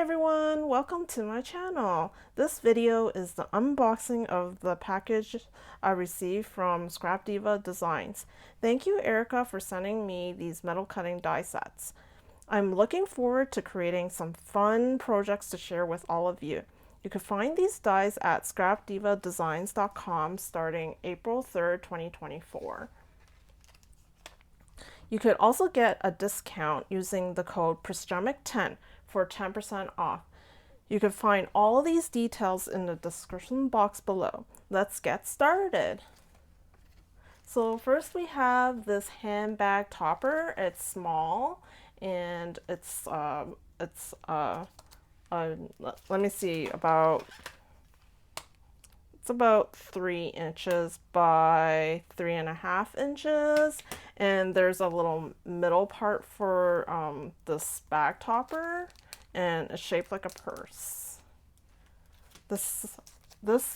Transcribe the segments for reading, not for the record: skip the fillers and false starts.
everyone, welcome to my channel. This video is the unboxing of the package I received from Scrap Diva Designs. Thank you, Erica, for sending me these metal cutting die sets. I'm looking forward to creating some fun projects to share with all of you. You can find these dies at scrapdivadesigns.com starting April 3rd, 2024. You could also get a discount using the code PRESTRAMIC10 for 10% off. You can find all of these details in the description box below. Let's get started. So first we have this handbag topper. It's small and it's let me see, it's about 3 inches by 3.5 inches, and there's a little middle part for this bag topper, and it's shaped like a purse. This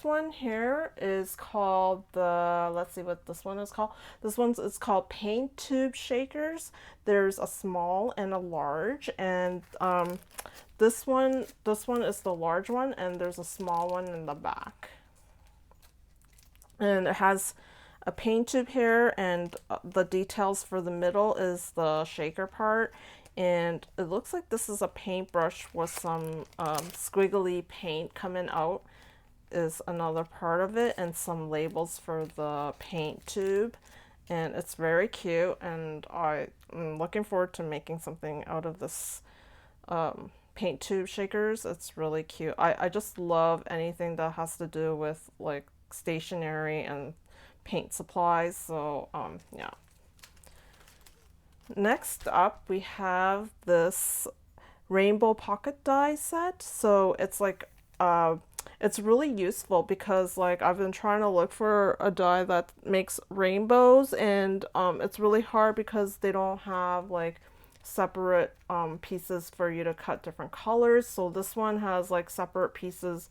one here is called the, let's see what this one is called. This one's is called paint tube shakers. There's a small and a large, and this one is the large one, and there's a small one in the back. And it has a paint tube here, and the details for the middle is the shaker part. And it looks like this is a paintbrush with some squiggly paint coming out is another part of it, and some labels for the paint tube. And it's very cute, and I'm looking forward to making something out of this paint tube shakers. It's really cute. I just love anything that has to do with like stationery and paint supplies, so yeah. Next up we have this rainbowpocket die set. So it's like it's really useful because like I've been trying to look for a die that makes rainbows, and it's really hard because they don't have like separate pieces for you to cut different colors. So this one has like separate pieces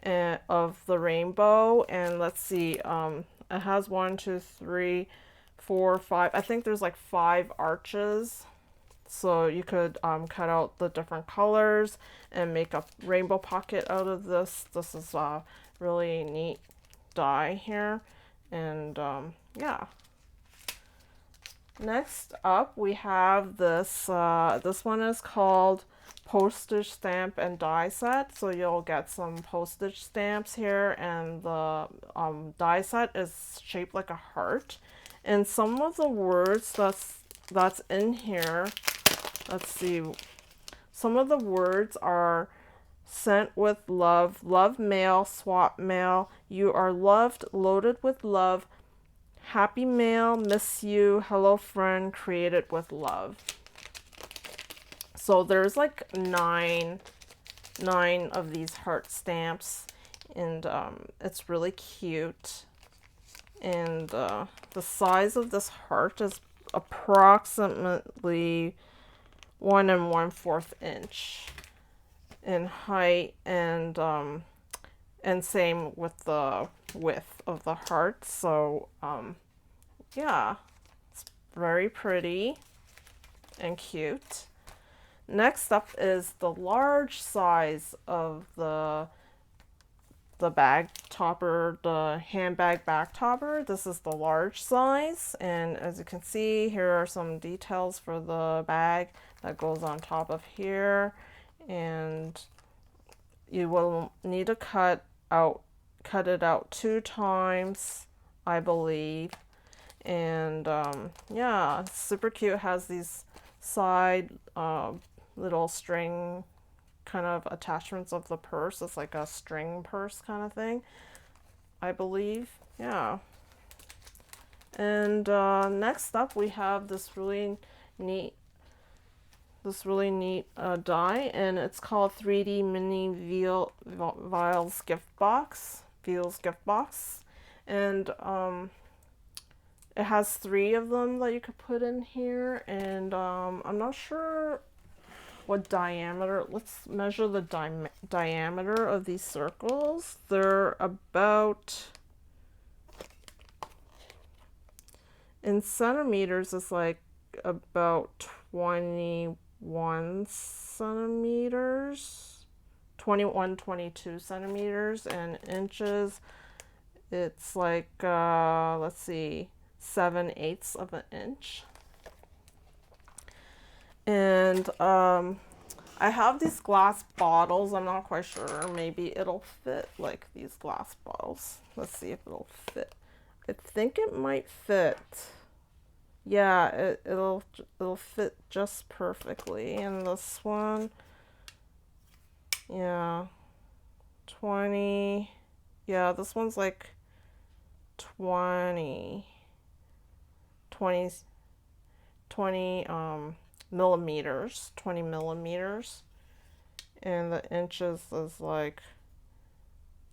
of the rainbow, and let's see, it has 1, 2, 3, 4, 5. I think there's like 5 arches, so you could cut out the different colors and make a rainbow pocket out of this. This is a really neat die here, and yeah. Next up we have this this one is called Postage Stamp and Die Set. So you'll get some postage stamps here, and the die set is shaped like a heart. And some of the words that's in here, let's see, some of the words are sent with love, love mail, swap mail, you are loved, loaded with love, happy mail, miss you, hello friend, created with love. So there's like nine of these heart stamps, and it's really cute. And the size of this heart is approximately 1 1/4 inch in height, and same with the width of the heart. So yeah, it's very pretty and cute. Next up is the large size of the bag topper, the handbag bag topper. This is the large size, and as you can see, here are some details for the bag that goes on top of here. And you will need to cut it out 2 times, I believe. And yeah, it's super cute. It has these side little string kind of attachments of the purse. It's like a string purse kind of thing, I believe. Yeah. And next up we have this really neat die, and it's called 3D Mini Vials Giftbox. And it has 3 of them that you could put in here, and I'm not sure what diameter. Let's measure the diameter of these circles. They're about, in centimeters, it's like about 21 centimeters. 21, 22 centimeters, and inches, it's like, let's see, 7/8 of an inch. And I have these glass bottles. I'm not quite sure. Maybe it'll fit, like these glass bottles. Let's see if it'll fit. I think it might fit. Yeah, it'll fit just perfectly. And this one, yeah, 20. Yeah, this one's like 20 millimeters, 20 millimeters, and the inches is like,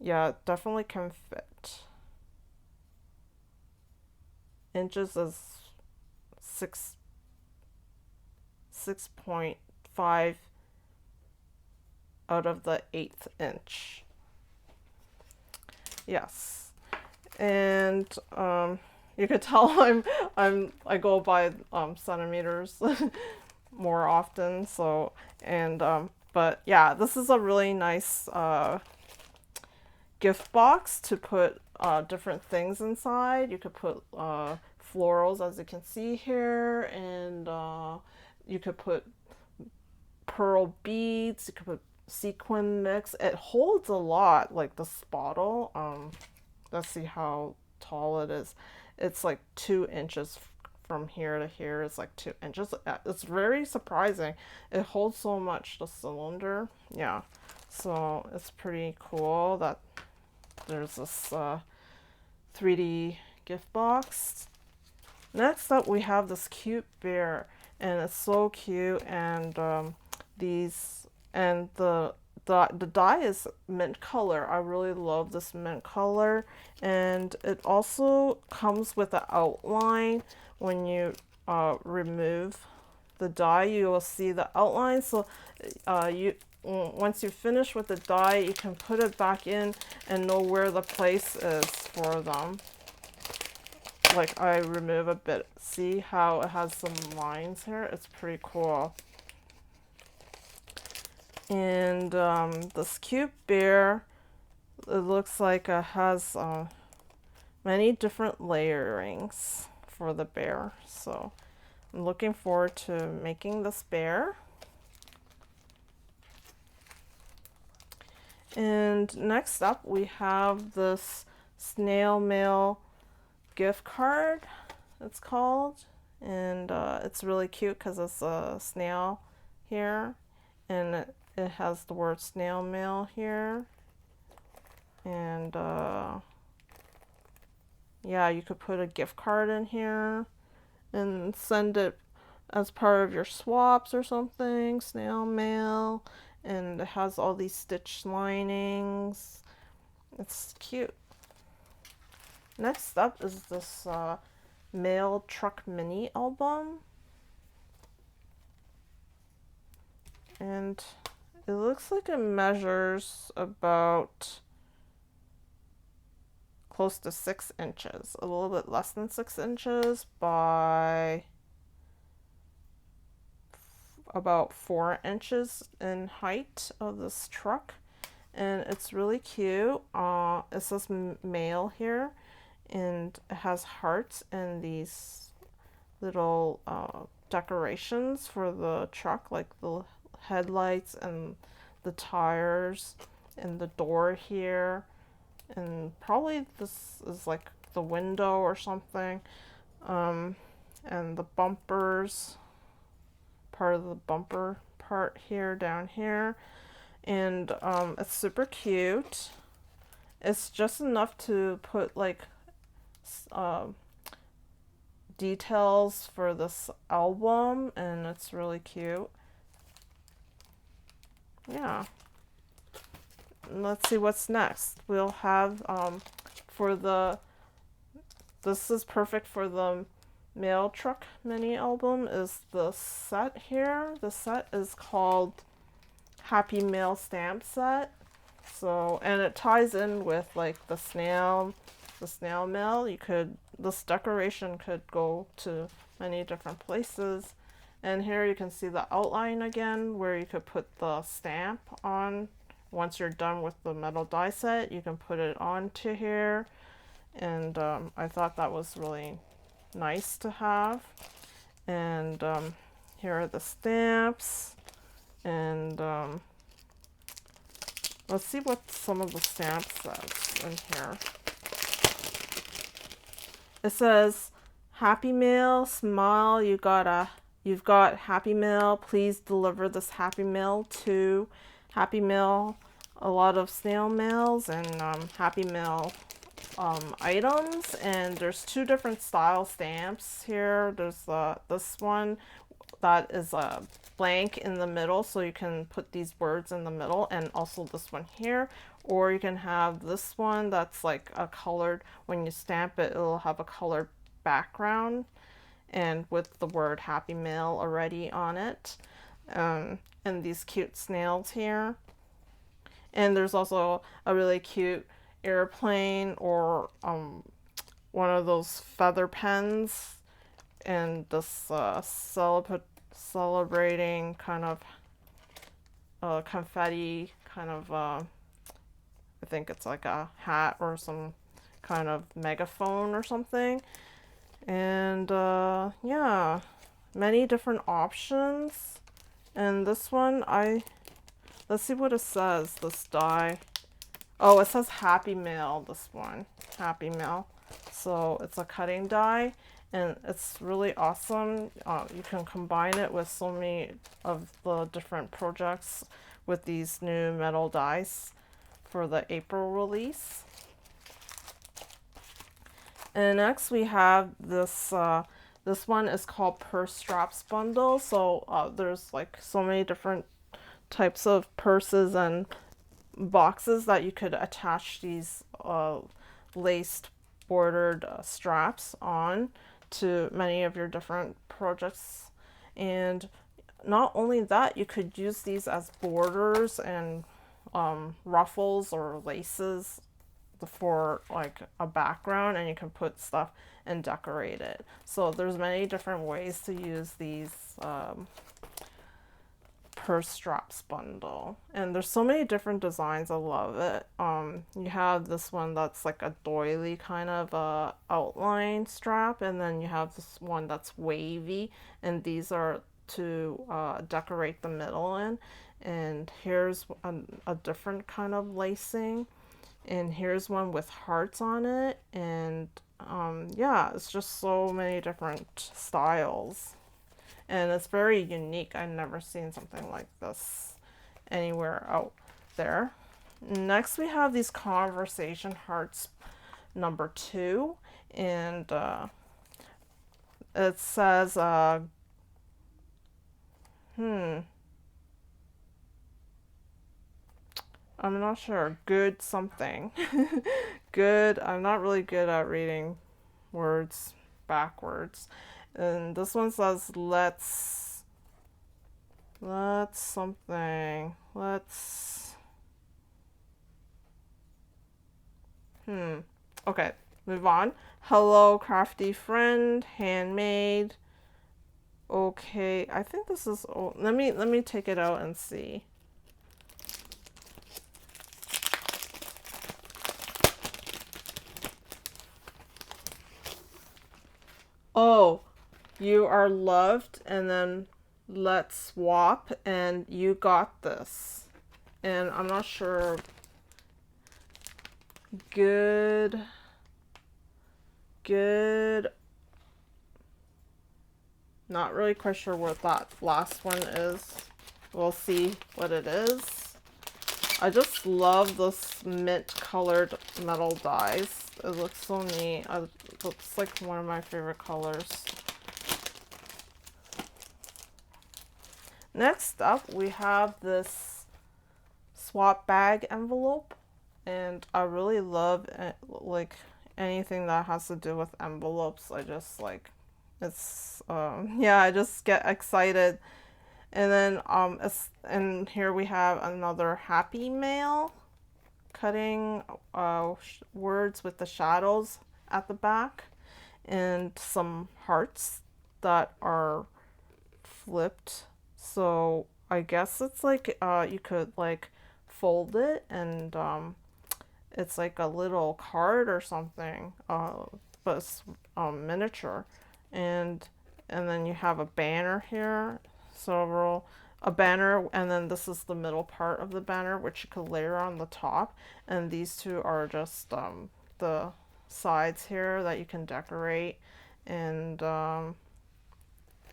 yeah, it definitely can fit. Inches is 6.5 out of the 1/8 inch. Yes, and you could tell I go by centimeters more often. So, and but yeah, this is a really nice gift box to put different things inside. You could put florals, as you can see here, and you could put pearl beads. You could put sequin mix. It holds a lot, like this bottle. Let's see how tall it is. It's like 2 inches from here to here. It's like 2 inches. It's very surprising. It holds so much, the cylinder. Yeah, so it's pretty cool that there's this 3D gift box. Next up, we have this cute bear, and it's so cute. And the dye is mint color. I really love this mint color, and it also comes with an outline. When you remove the dye, you will see the outline. So once you finish with the dye, you can put it back in and know where the place is for them. Like, I remove a bit. See how it has some lines here? It's pretty cool. And this cute bear, it looks like it has many different layerings for the bear. So I'm looking forward to making this bear. And next up, we have this snail mail gift card, it's called. And it's really cute because it's a snail here, and it has the word snail mail here. And yeah, you could put a gift card in here and send it as part of your swaps or something. Snail mail, and it has all these stitch linings. It's cute. Next up is this mail truck mini album, and it looks like it measures about close to 6 inches, a little bit less than 6 inches by about 4 inches in height of this truck. And it's really cute. It says mail here, and it has hearts and these little decorations for the truck, like the headlights and the tires and the door here, and probably this is like the window or something, and the bumpers, part of the bumper part here, down here. And it's super cute. It's just enough to put like details for this album, and it's really cute. Yeah. Let's see what's next. We'll have this is perfect for the mail truck mini album, is the set here. The set is called Happy Mail Stamp Set. So, and it ties in with like the snail mail. This decoration could go to many different places. And here you can see the outline again, where you could put the stamp on once you're done with the metal die set, you can put it onto here. And I thought that was really nice to have. And here are the stamps. And let's see what some of the stamps says in here. It says, Happy Mail, smile, you've got Happy Mail. Please deliver this Happy Mail to Happy Mail. A lot of snail mails and Happy Mail items. And there's two different style stamps here. There's this one that is blank in the middle, so you can put these words in the middle, and also this one here. Or you can have this one that's like a colored, when you stamp it, it'll have a colored background and with the word Happy Mail already on it. And these cute snails here. And there's also a really cute airplane or one of those feather pens, and this celebrating kind of confetti kind of I think it's like a hat or some kind of megaphone or something. And yeah, many different options. And this one, let's see what it says, this die. Oh, it says Happy Mail, this one, Happy Mail. So it's a cutting die, and it's really awesome. You can combine it with so many of the different projects with these new metal dies for the April release. And next we have this, this one is called Purse Straps Bundle. So there's like so many different types of purses and boxes that you could attach these laced bordered straps on to many of your different projects. And not only that, you could use these as borders and ruffles or laces for like a background, and you can put stuff and decorate it. So there's many different ways to use these purse straps bundle, and there's so many different designs. I love it. You have this one that's like a doily kind of outline strap, and then you have this one that's wavy, and these are to decorate the middle in. And here's a different kind of lacing, and here's one with hearts on it. And yeah, it's just so many different styles, and it's very unique. I've never seen something like this anywhere out there. Next we have these Conversation Hearts number 2, and it says I'm not sure. Good something. Good. I'm not really good at reading words backwards. And this one says let's something. Let's Okay, move on. Hello, crafty friend, handmade. Okay, I think this is let me take it out and see. Oh, you are loved, and then let's swap, and you got this. And I'm not sure. Good. Not really quite sure what that last one is. We'll see what it is. I just love this mint colored metal dies. It looks so neat. It looks like one of my favorite colors. Next up, we have this swap bag envelope, and I really love like anything that has to do with envelopes. I just like, it's yeah, I just get excited. And then and here we have another Happy Mail, cutting words with the shadows at the back, and some hearts that are flipped. So I guess it's like you could like fold it, and it's like a little card or something, but it's miniature, and then you have a banner here, several a banner, and then this is the middle part of the banner, which you could layer on the top, and these two are just the sides here that you can decorate, and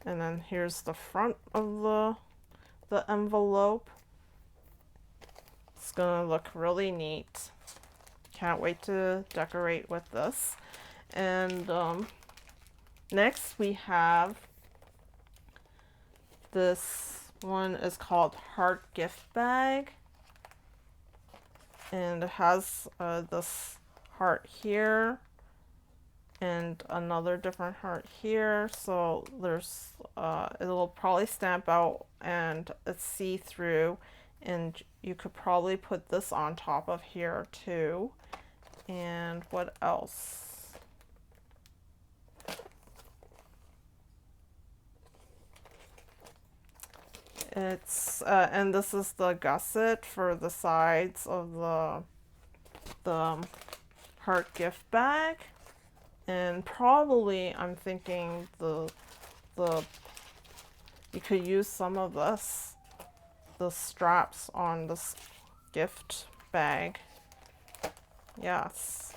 then here's the front of the envelope. It's gonna look really neat. Can't wait to decorate with this. And next we have this one is called Heart Gift Bag, and it has this heart here and another different heart here. So there's it'll probably stamp out, and it's see-through, and you could probably put this on top of here too. And what else? It's and this is the gusset for the sides of the heart gift bag, and probably I'm thinking the you could use some of the straps on this gift bag. Yes.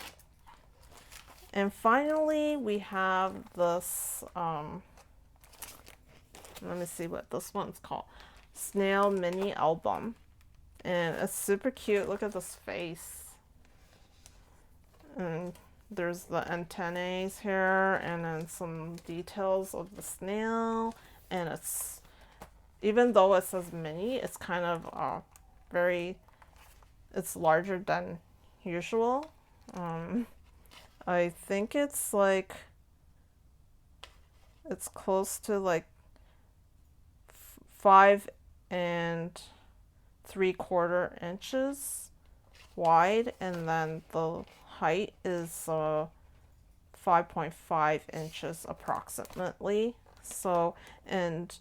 And finally we have this let me see what this one's called. Snail mini album, and it's super cute. Look at this face, and there's the antennae here, and then some details of the snail. And it's, even though it says mini, it's kind of it's larger than usual. I think it's like, it's close to like 5 3/4 inches wide, and then the height is 5.5 inches approximately. So, and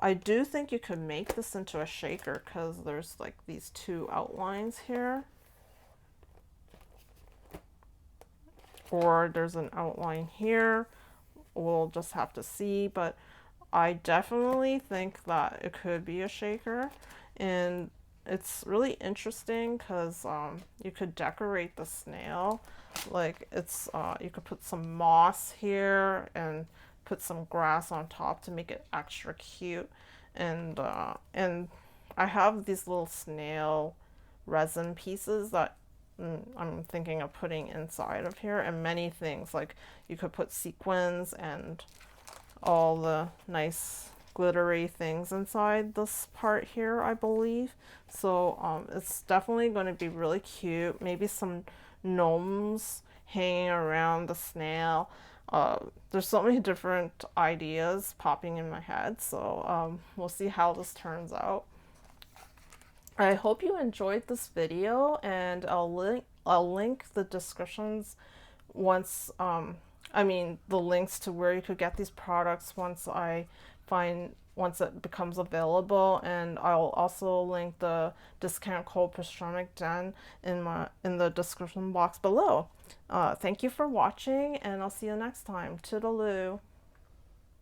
I do think you could make this into a shaker, because there's like these two outlines here, or there's an outline here. We'll just have to see, but I definitely think that it could be a shaker. And it's really interesting because you could decorate the snail. Like, it's you could put some moss here and put some grass on top to make it extra cute. And I have these little snail resin pieces that I'm thinking of putting inside of here, and many things. Like, you could put sequins and all the nice glittery things inside this part here, I believe. So it's definitely going to be really cute. Maybe some gnomes hanging around the snail. There's so many different ideas popping in my head, so we'll see how this turns out. I hope you enjoyed this video, and I'll link the descriptions once the links to where you could get these products once it becomes available, and I'll also link the discount code pastramic10 in the description box below. Thank you for watching, and I'll see you next time. Toodaloo.